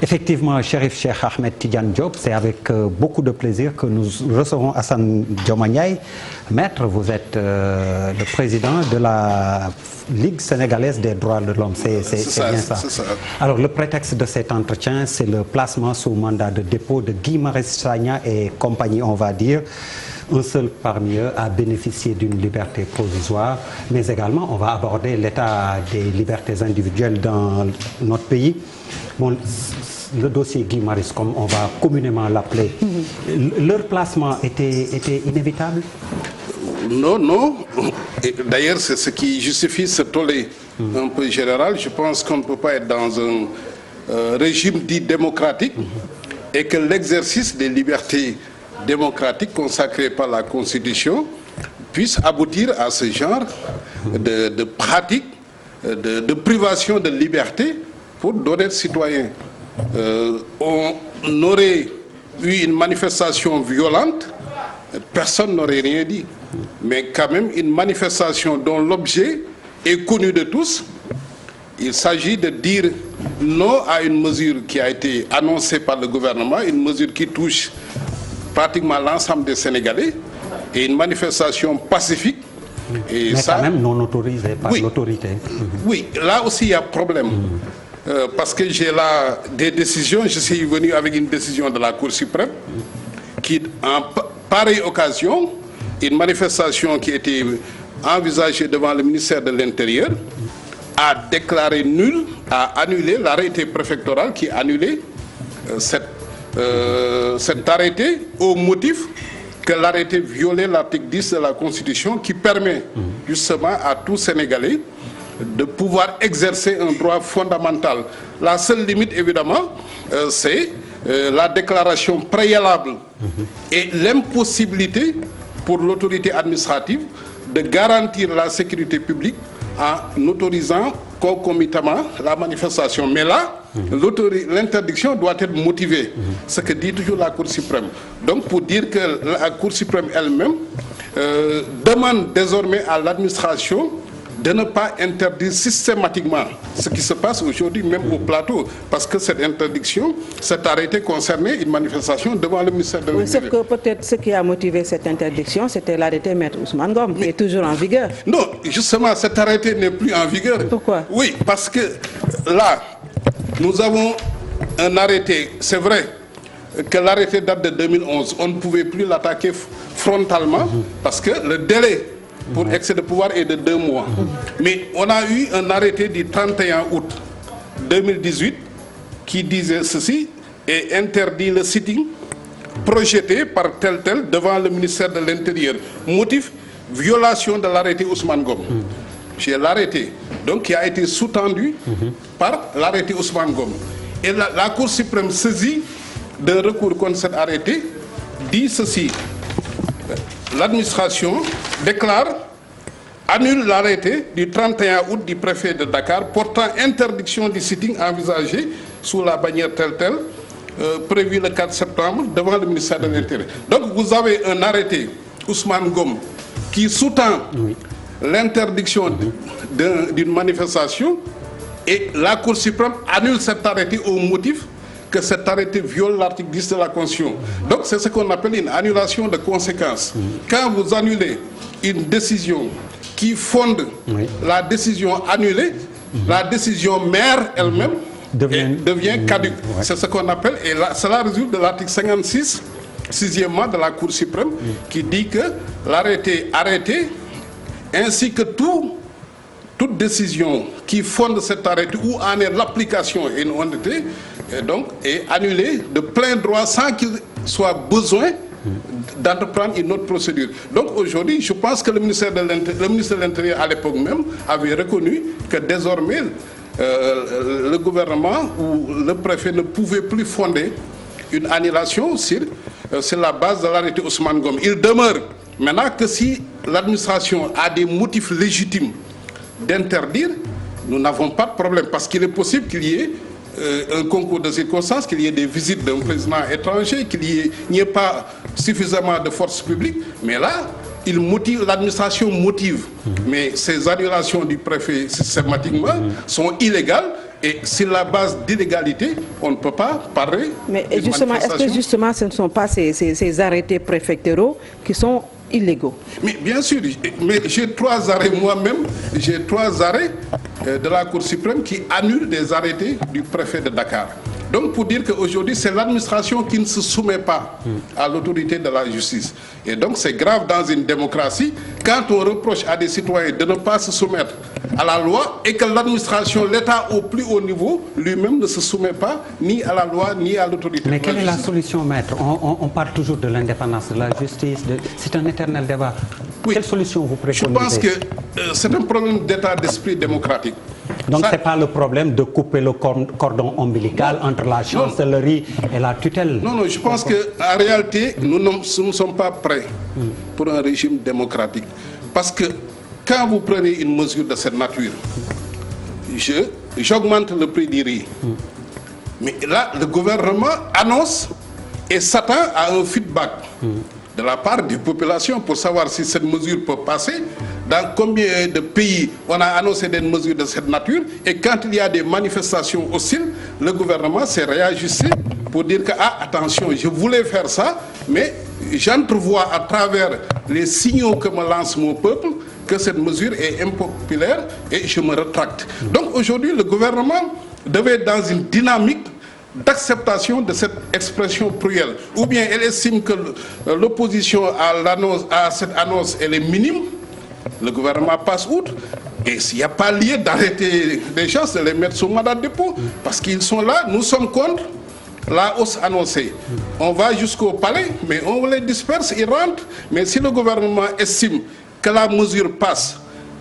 Effectivement, Chérif Cheikh Ahmed Tidiane Diop, c'est avec beaucoup de plaisir que nous recevons Assane Dioma Ndiaye. Maître, vous êtes le président de la Ligue sénégalaise des droits de l'homme, c'est bien ça. Alors, le prétexte de cet entretien, c'est le placement sous mandat de dépôt de Guy Marius Sagna et compagnie, on va dire. Un seul parmi eux a bénéficié d'une liberté provisoire, mais également on va aborder l'état des libertés individuelles dans notre pays. Bon, le dossier Guy Marius, comme on va communément l'appeler, leur placement était inévitable? Non, non. D'ailleurs, c'est ce qui justifie ce tollé un peu général. Je pense qu'on ne peut pas être dans un régime dit démocratique et que l'exercice des libertés démocratiques consacrées par la Constitution puisse aboutir à ce genre de pratiques, de privation de liberté pour d'honnêtes citoyens. On aurait eu une manifestation violente, personne n'aurait rien dit. Mais quand même, une manifestation dont l'objet est connu de tous, il s'agit de dire non à une mesure qui a été annoncée par le gouvernement, une mesure qui touche pratiquement l'ensemble des Sénégalais, et une manifestation pacifique. Et mais ça, quand même non autorisée par l'autorité. Oui, là aussi il y a problème. Parce que j'ai là des décisions, je suis venu avec une décision de la Cour suprême qui, en pareille occasion, une manifestation qui était envisagée devant le ministère de l'Intérieur a déclaré nul, a annulé l'arrêté préfectoral qui a annulé cet arrêté au motif que l'arrêté violait l'article 10 de la Constitution qui permet justement à tout Sénégalais de pouvoir exercer un droit fondamental. La seule limite, évidemment, c'est la déclaration préalable et l'impossibilité pour l'autorité administrative de garantir la sécurité publique en autorisant concomitamment la manifestation. Mais là, l'interdiction doit être motivée, ce que dit toujours la Cour suprême. Donc pour dire que la Cour suprême elle-même demande désormais à l'administration de ne pas interdire systématiquement ce qui se passe aujourd'hui même au plateau, parce que cette interdiction, cet arrêté concernait une manifestation devant le ministère de l'Intérieur. Sauf que peut-être ce qui a motivé cette interdiction, c'était l'arrêté Maître Ousmane Ngom, qui est toujours en vigueur. Non, justement, cet arrêté n'est plus en vigueur. Pourquoi? Oui, parce que là, nous avons un arrêté, c'est vrai que l'arrêté date de 2011, on ne pouvait plus l'attaquer frontalement, parce que le délai pour excès de pouvoir est de 2 mois. Mais on a eu un arrêté du 31 août 2018 qui disait ceci et interdit le sitting projeté par tel devant le ministère de l'Intérieur. Motif, violation de l'arrêté Ousmane Ngom. J'ai l'arrêté, donc qui a été sous-tendu par l'arrêté Ousmane Ngom. Et la Cour suprême saisie d'un recours contre cet arrêté dit ceci. L'administration annule l'arrêté du 31 août du préfet de Dakar portant interdiction du sitting envisagé sous la bannière prévu le 4 septembre devant le ministère de l'Intérieur. Donc vous avez un arrêté Ousmane Ngom qui sous-tend l'interdiction d'une manifestation et la Cour suprême annule cet arrêté au motif que cet arrêté viole l'article 10 de la Constitution. Donc c'est ce qu'on appelle une annulation de conséquences. Quand vous annulez une décision qui fonde la décision annulée, la décision mère elle-même devient caduque. C'est ce qu'on appelle, et cela résulte de l'article 56, 6e de la Cour suprême, qui dit que l'arrêté arrêté, ainsi que toute décision qui fonde cet arrêté ou en est l'application et une honnêteté, donc est annulée de plein droit sans qu'il soit besoin d'entreprendre une autre procédure. Donc aujourd'hui, je pense que le ministre de l'Intérieur à l'époque même avait reconnu que désormais le gouvernement ou le préfet ne pouvait plus fonder une annulation sur la base de l'arrêté Ousmane Ngom. Il demeure maintenant que si l'administration a des motifs légitimes d'interdire, nous n'avons pas de problème, parce qu'il est possible qu'il y ait un concours de circonstances, qu'il y ait des visites d'un président étranger, qu'il n'y ait pas suffisamment de forces publiques. Mais là, l'administration motive. Mais ces annulations du préfet systématiquement sont illégales Et sur la base d'illégalité, on ne peut pas parler. Mais justement, est-ce que justement ce ne sont pas ces arrêtés préfectoraux qui sont illégaux? Mais bien sûr, mais j'ai 3 arrêts moi-même, j'ai 3 arrêts de la Cour suprême qui annulent des arrêtés du préfet de Dakar. Donc pour dire qu'aujourd'hui, c'est l'administration qui ne se soumet pas à l'autorité de la justice. Et donc c'est grave dans une démocratie quand on reproche à des citoyens de ne pas se soumettre à la loi et que l'administration, l'État au plus haut niveau, lui-même ne se soumet pas ni à la loi ni à l'autorité. Mais quelle est la solution, maître? On parle toujours de l'indépendance de la justice, c'est un éternel débat. Oui. Quelle solution vous préconisez? Je pense que c'est un problème d'état d'esprit démocratique. Donc ce n'est pas le problème de couper le cordon ombilical entre la chancellerie et la tutelle? Non, non, je pense qu'en réalité, nous ne sommes pas prêts pour un régime démocratique. Parce que quand vous prenez une mesure de cette nature, j'augmente le prix du riz. Mais là, le gouvernement annonce et s'attend à un feedback de la part des populations pour savoir si cette mesure peut passer. Dans combien de pays on a annoncé des mesures de cette nature, et quand il y a des manifestations hostiles, le gouvernement s'est réajusté pour dire que, ah, attention, je voulais faire ça, mais j'entrevois à travers les signaux que me lance mon peuple que cette mesure est impopulaire et je me rétracte. Donc aujourd'hui, le gouvernement devait être dans une dynamique d'acceptation de cette expression plurielle. Ou bien elle estime que l'opposition à cette annonce, elle est minime, le gouvernement passe outre, et s'il n'y a pas lieu d'arrêter les gens, de les mettre sous mandat de dépôt, parce qu'ils sont là, nous sommes contre la hausse annoncée. On va jusqu'au palais, mais on les disperse, ils rentrent. Mais si le gouvernement estime que la mesure passe,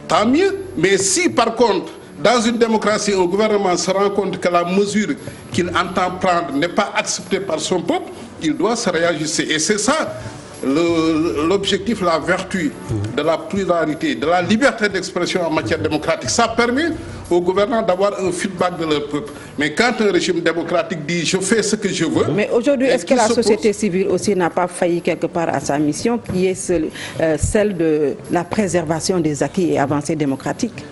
tant mieux. Mais si par contre, dans une démocratie, un gouvernement se rend compte que la mesure qu'il entend prendre n'est pas acceptée par son peuple, il doit se réajuster. Et c'est ça l'objectif, la vertu de la pluralité, de la liberté d'expression en matière démocratique. Ça permet aux gouvernants d'avoir un feedback de leur peuple. Mais quand un régime démocratique dit « je fais ce que je veux ». Mais aujourd'hui, est-ce que la société civile aussi n'a pas failli quelque part à sa mission, qui est celle de la préservation des acquis et avancées démocratiques?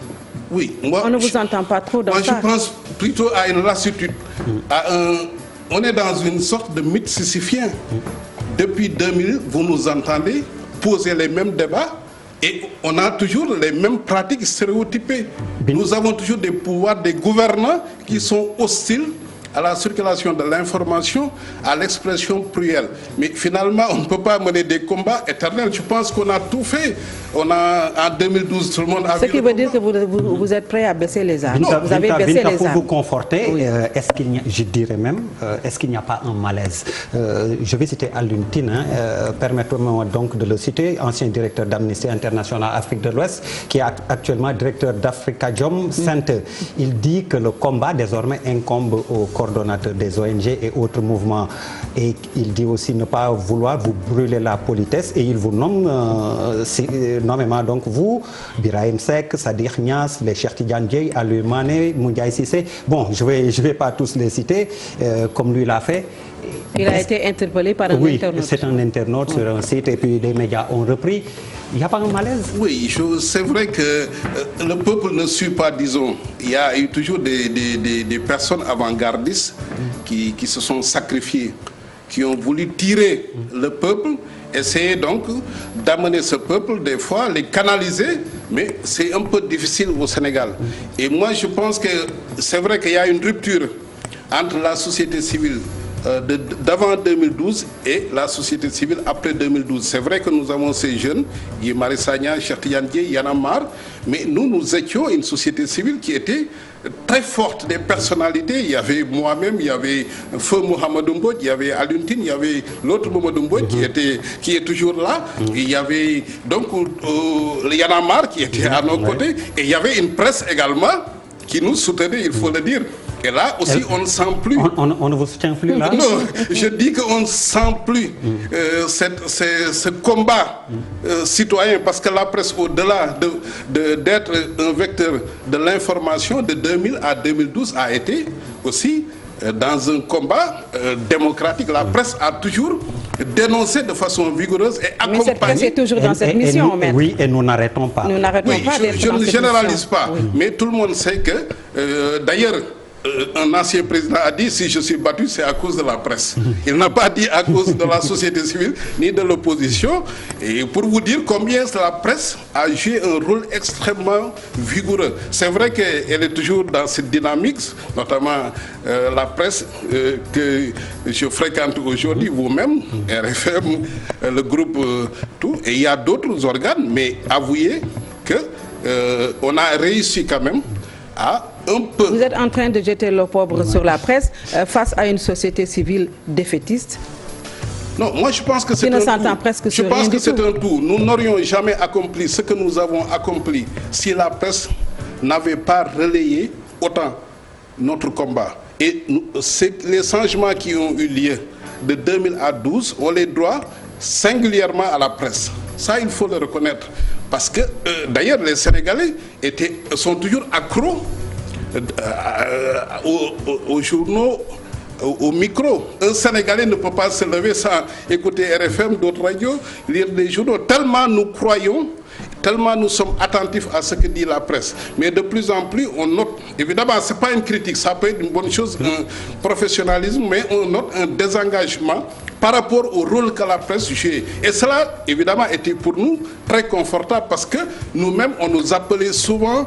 Oui, on ne vous entend pas trop dans ça. Je pense plutôt à une lassitude. On est dans une sorte de mythe sisyphien. Depuis 2000, vous nous entendez poser les mêmes débats et on a toujours les mêmes pratiques stéréotypées. Nous avons toujours des pouvoirs, des gouvernants qui sont hostiles à la circulation de l'information, à l'expression plurielle. Mais finalement, on ne peut pas mener des combats éternels. Je pense qu'on a tout fait. En 2012, tout le monde a vu. Ce qui veut dire que vous êtes prêt à baisser les armes. Vous avez baissé les armes. Pour vous conforter, oui. Est-ce qu'il y a, je dirais même, est-ce qu'il n'y a pas un malaise? Je vais citer Alioune Tine, permettez-moi donc de le citer, ancien directeur d'Amnesty International Afrique de l'Ouest, qui est actuellement directeur d'Africajom Center. Il dit que le combat désormais incombe aux coordonnateurs des ONG et autres mouvements. Et il dit aussi ne pas vouloir vous brûler la politesse, et il vous nomme nommément donc vous, Birahim Seck, Sadikh Niasse, les Cheikh Tidiane Dièye, Aliou Mané, Moundiaye Cissé. Bon, je vais pas tous les citer comme lui l'a fait. Il a été interpellé par un internaute. Oui, c'est un internaute sur un site et puis les médias ont repris. Il n'y a pas un malaise? Oui, c'est vrai que le peuple ne suit pas, disons. Il y a eu toujours des personnes avant-gardistes qui se sont sacrifiées, qui ont voulu tirer le peuple, essayer donc d'amener ce peuple, des fois, les canaliser, mais c'est un peu difficile au Sénégal. Et moi, je pense que c'est vrai qu'il y a une rupture entre la société civile d'avant 2012 et la société civile après 2012. C'est vrai que nous avons ces jeunes, Guy Marius Sagna, Cheikh Tidiane Dièye, Y'en a marre, mais nous étions une société civile qui était très forte, des personnalités. Il y avait moi-même, il y avait Feu Mohamedou Mbodj, il y avait Alioune Tine, il y avait l'autre Mohamedou Mbodj qui est toujours là. Il y avait donc Y'en a marre qui était à nos côtés, et il y avait une presse également qui nous soutenait, il faut le dire. Et là aussi, on ne sent plus. On ne vous soutient plus là? Non, je dis qu'on ne sent plus ce combat citoyen, parce que la presse, au-delà d'être un vecteur de l'information, de 2000 à 2012, a été aussi dans un combat démocratique. La presse a toujours dénoncé de façon vigoureuse et accompagné. Mais cette presse est toujours dans cette mission, maître. Oui, et nous n'arrêtons pas. Nous n'arrêtons pas d'être je dans ne cette généralise mission. pas, mais tout le monde sait que, d'ailleurs, un ancien président a dit, si je suis battu, c'est à cause de la presse. Il n'a pas dit à cause de la société civile ni de l'opposition. Et pour vous dire combien la presse a joué un rôle extrêmement vigoureux. C'est vrai qu'elle est toujours dans cette dynamique, notamment la presse que je fréquente aujourd'hui, vous-même, RFM, le groupe, tout. Et il y a d'autres organes, mais avouez qu'on a réussi quand même à un peu. Vous êtes en train de jeter l'opprobre sur la presse face à une société civile défaitiste? Non, moi je pense que c'est un tout. Je pense que c'est un tout. Nous n'aurions jamais accompli ce que nous avons accompli si la presse n'avait pas relayé autant notre combat. Et les changements qui ont eu lieu de 2000 à 2012, on les doit singulièrement à la presse. Ça, il faut le reconnaître. Parce que, d'ailleurs, les Sénégalais sont toujours accros aux journaux, au micro. Un Sénégalais ne peut pas se lever sans écouter RFM, d'autres radios, lire des journaux. Tellement nous croyons, tellement nous sommes attentifs à ce que dit la presse. Mais de plus en plus, on note, évidemment, ce n'est pas une critique, ça peut être une bonne chose, un professionnalisme, mais on note un désengagement par rapport au rôle que la presse joue. Et cela, évidemment, était pour nous très confortable parce que nous-mêmes, on nous appelait souvent